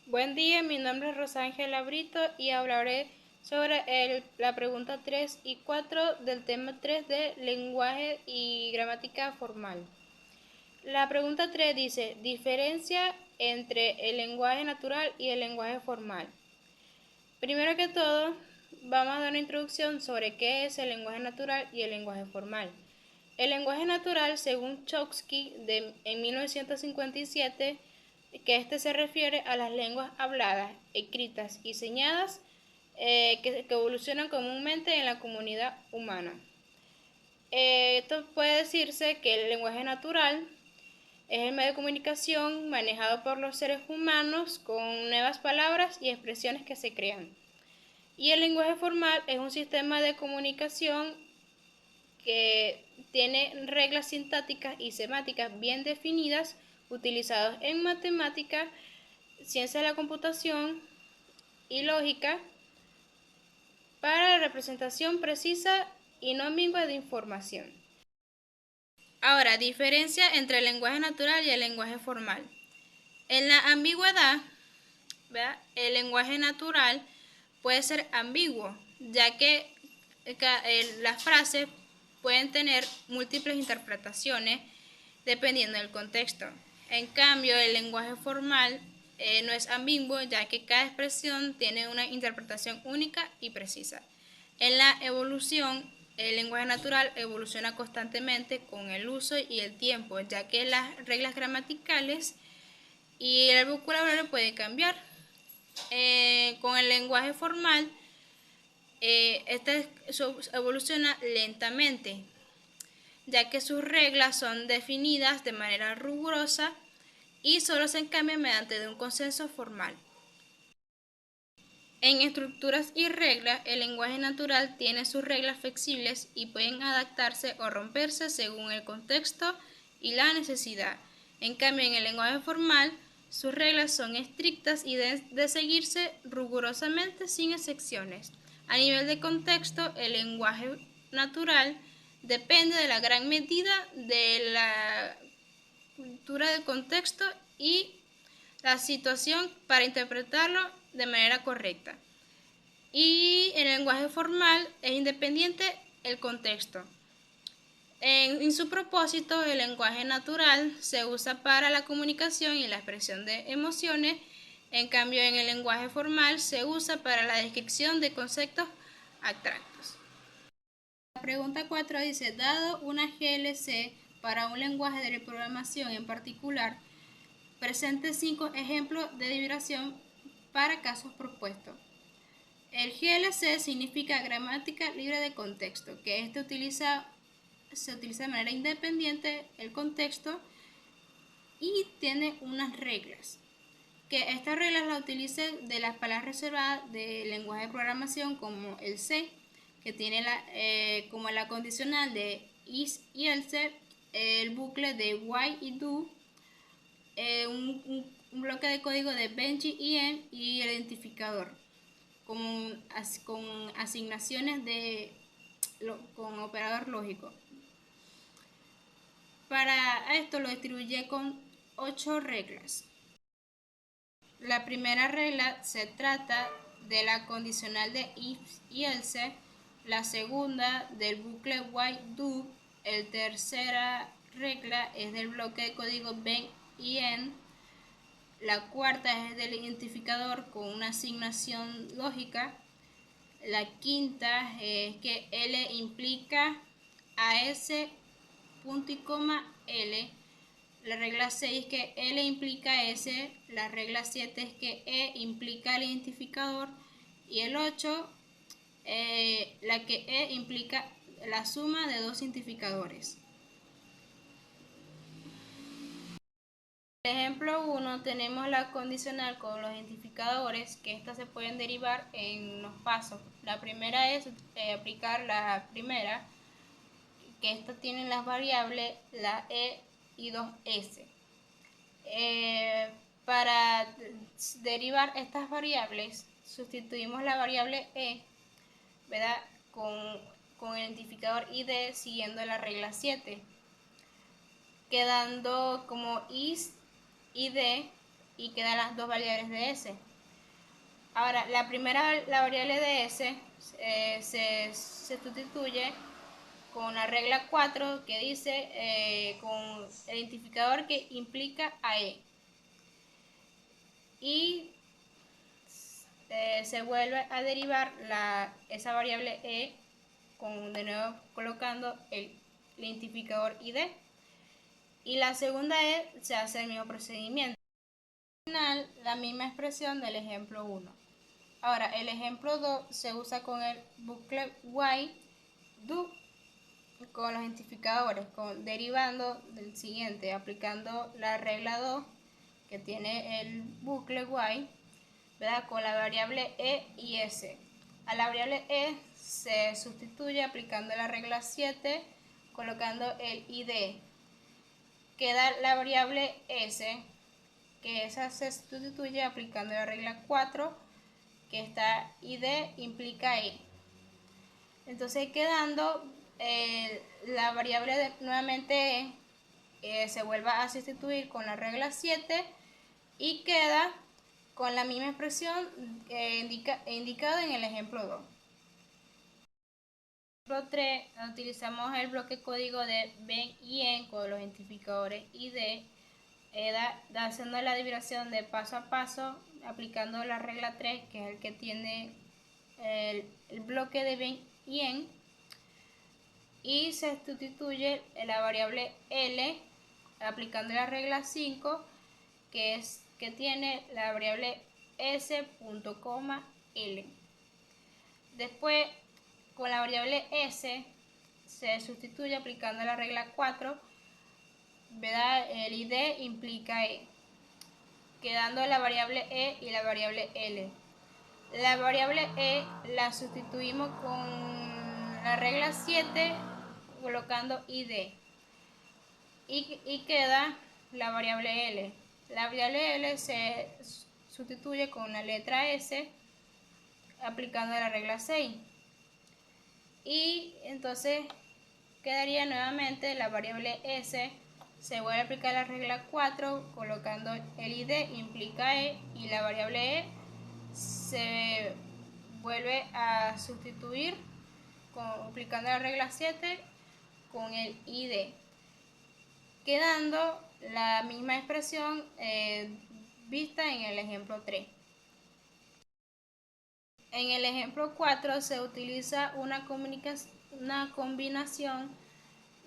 Buen día, mi nombre es Rosángela Brito y hablaré sobre la pregunta 3 y 4 del tema 3 de lenguaje y gramática formal. La pregunta 3 dice, diferencia entre el lenguaje natural y el lenguaje formal. Primero que todo, vamos a dar una introducción sobre qué es el lenguaje natural y el lenguaje formal. El lenguaje natural, según Chomsky en 1957, que este se refiere a las lenguas habladas, escritas y señadas que evolucionan comúnmente en la comunidad humana. Esto puede decirse que el lenguaje natural es el medio de comunicación manejado por los seres humanos con nuevas palabras y expresiones que se crean. Y el lenguaje formal es un sistema de comunicación que tiene reglas sintácticas y semáticas bien definidas, utilizados en matemática, ciencia de la computación y lógica para la representación precisa y no ambigua de información. Ahora, diferencia entre el lenguaje natural y el lenguaje formal. En la ambigüedad, ¿verdad? El lenguaje natural puede ser ambiguo, ya que las frases pueden tener múltiples interpretaciones dependiendo del contexto. En cambio, el lenguaje formal no es ambiguo, ya que cada expresión tiene una interpretación única y precisa. En la evolución, el lenguaje natural evoluciona constantemente con el uso y el tiempo, ya que las reglas gramaticales y el vocabulario puede cambiar. Con el lenguaje formal, este evoluciona lentamente, ya que sus reglas son definidas de manera rigurosa y solo se cambian mediante un consenso formal. En estructuras y reglas, el lenguaje natural tiene sus reglas flexibles y pueden adaptarse o romperse según el contexto y la necesidad. En cambio, en el lenguaje formal, sus reglas son estrictas y de seguirse rigurosamente sin excepciones. A nivel de contexto, el lenguaje natural depende de la gran medida de la cultura del contexto y la situación para interpretarlo de manera correcta. Y en el lenguaje formal es independiente el contexto. En su propósito, el lenguaje natural se usa para la comunicación y la expresión de emociones, en cambio en el lenguaje formal se usa para la descripción de conceptos abstractos. La pregunta 4 dice, dado una GLC para un lenguaje de programación en particular, presente 5 ejemplos de divulgación para casos propuestos. El GLC significa gramática libre de contexto, que se utiliza de manera independiente el contexto y tiene unas reglas. Que estas reglas las utilicen de las palabras reservadas del lenguaje de programación como el C, que tiene como la condicional de is y else, el bucle de while y do, un bloque de código de benji y en y el identificador con asignaciones con operador lógico. Para esto lo distribuye con 8 reglas. La primera regla se trata de la condicional de if y else, la segunda del bucle while do, la tercera regla es del bloque de código ben y en, la cuarta es del identificador con una asignación lógica, la quinta es que L implica AS punto y coma L, la regla 6 es que L implica S, la regla 7 es que E implica el identificador y el 8 la que E implica la suma de dos identificadores. En el ejemplo 1 tenemos la condicional con los identificadores, que estas se pueden derivar en los pasos. La primera es aplicar la primera, que estas tienen las variables la E y 2S. Para derivar estas variables, sustituimos la variable E, ¿verdad?, con el identificador ID siguiendo la regla 7, quedando como is id y quedan las dos variables de S. Ahora, la variable de S se sustituye con la regla 4 que dice con el identificador que implica a E. Y se vuelve a derivar esa variable E de nuevo colocando el identificador ID. Y la segunda E se hace el mismo procedimiento. Al final, la misma expresión del ejemplo 1. Ahora, el ejemplo 2 se usa con el bucle while do con los identificadores, derivando del siguiente, aplicando la regla 2 que tiene el bucle while, ¿verdad? Con la variable E y S. A la variable E se sustituye aplicando la regla 7, colocando el ID. Queda la variable S, que esa se sustituye aplicando la regla 4, que está ID implica E. Entonces quedando la variable nuevamente se vuelve a sustituir con la regla 7 y queda con la misma expresión indicada en el ejemplo 2. En el ejemplo 3 utilizamos el bloque código de ven y en con los identificadores ID, haciendo la división de paso a paso, aplicando la regla 3, que es el que tiene el bloque de ven y en, y se sustituye la variable L aplicando la regla 5, que tiene la variable S.L. Después, con la variable S se sustituye aplicando la regla 4, ¿verdad? El ID implica E, quedando la variable E y la variable L. La variable E la sustituimos con la regla 7 colocando ID y queda la variable L. La variable L se sustituye con la letra S aplicando la regla 6 y entonces quedaría nuevamente la variable S, se vuelve a aplicar la regla 4 colocando el ID implica E y la variable E se vuelve a sustituir aplicando la regla 7 con el ID, quedando la misma expresión vista en el ejemplo 3. En el ejemplo 4 se utiliza una combinación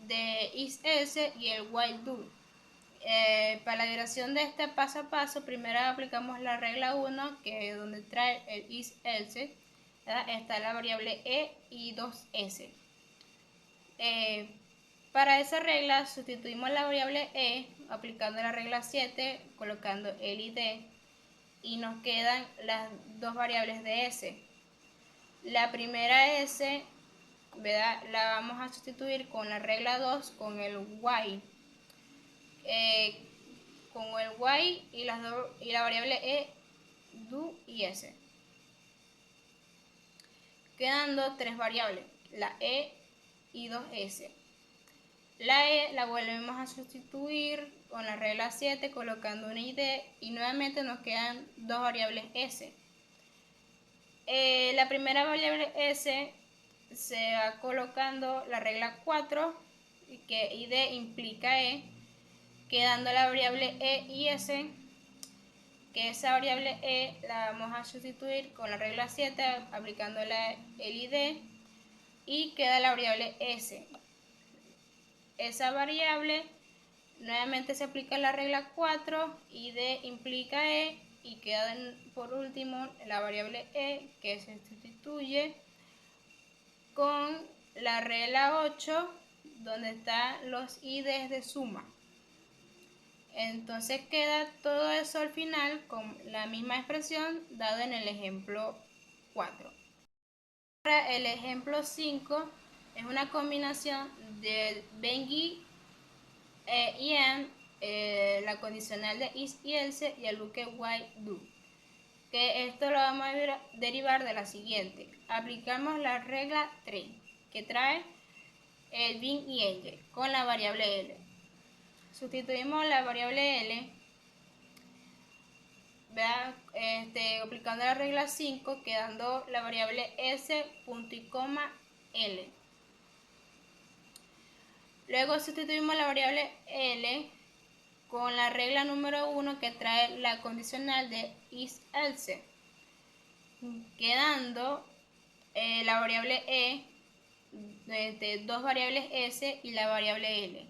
de if-else y el while do. Para la duración de este paso a paso, primero aplicamos la regla 1, que es donde trae el if-else, está la variable E y 2S. Para esa regla sustituimos la variable E aplicando la regla 7, colocando el ID y nos quedan las dos variables de S. La primera S, ¿verdad? La vamos a sustituir con la regla 2 con el while. Con el while y la variable E, do y S. Quedando tres variables, la E y 2S. La E la volvemos a sustituir con la regla 7 colocando una ID y nuevamente nos quedan dos variables S. La primera variable S se va colocando la regla 4, que ID implica E, quedando la variable E y S, que esa variable E la vamos a sustituir con la regla 7 aplicando el ID y queda la variable S. Esa variable nuevamente se aplica la regla 4, ID implica E y queda por último la variable E, que se sustituye con la regla 8 donde están los IDs de suma. Entonces queda todo eso al final con la misma expresión dada en el ejemplo 4. Ahora el ejemplo 5 es una combinación de Bengi y en la condicional de is y else y el bucle while do, que esto lo vamos a derivar de la siguiente. Aplicamos la regla 3 que trae el bin y enge con la variable L. Sustituimos la variable L aplicando la regla 5, quedando la variable s, punto y coma, l. Luego sustituimos la variable l con la regla número 1 que trae la condicional de is else, quedando la variable e, dos variables s y la variable l.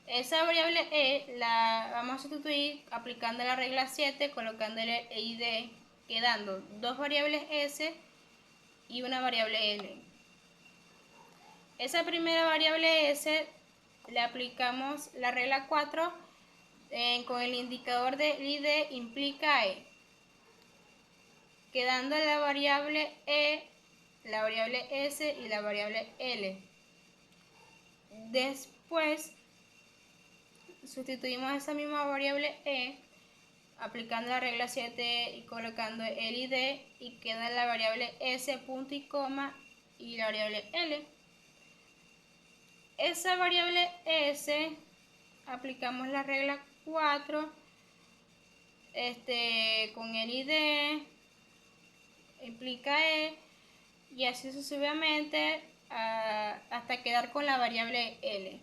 Esa variable e la vamos a sustituir aplicando la regla 7, colocándole e y d, quedando dos variables s y una variable l. Esa primera variable s le aplicamos la regla 4 con el indicador de id implica e, quedando la variable e, la variable s y la variable l. Después sustituimos esa misma variable e aplicando la regla 7 y colocando el id y queda la variable s, punto y coma, y la variable l. Esa variable s aplicamos la regla 4 con el id implica e y así sucesivamente hasta quedar con la variable l.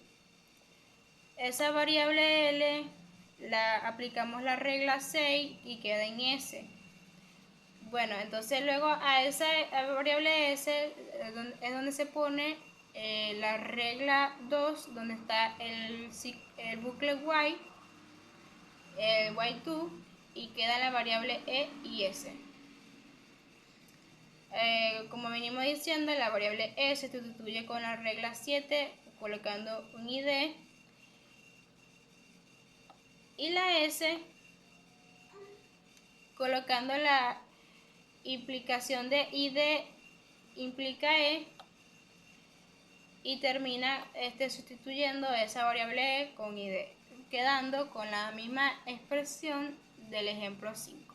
Esa variable l la aplicamos la regla 6 y queda en s. Bueno, entonces luego a esa variable s es donde se pone la regla 2, donde está el bucle while, while2, y queda la variable e y s. Como venimos diciendo, la variable e se sustituye con la regla 7 colocando un id, y la s colocando la implicación de id implica e, y termina sustituyendo esa variable e con id, quedando con la misma expresión del ejemplo 5.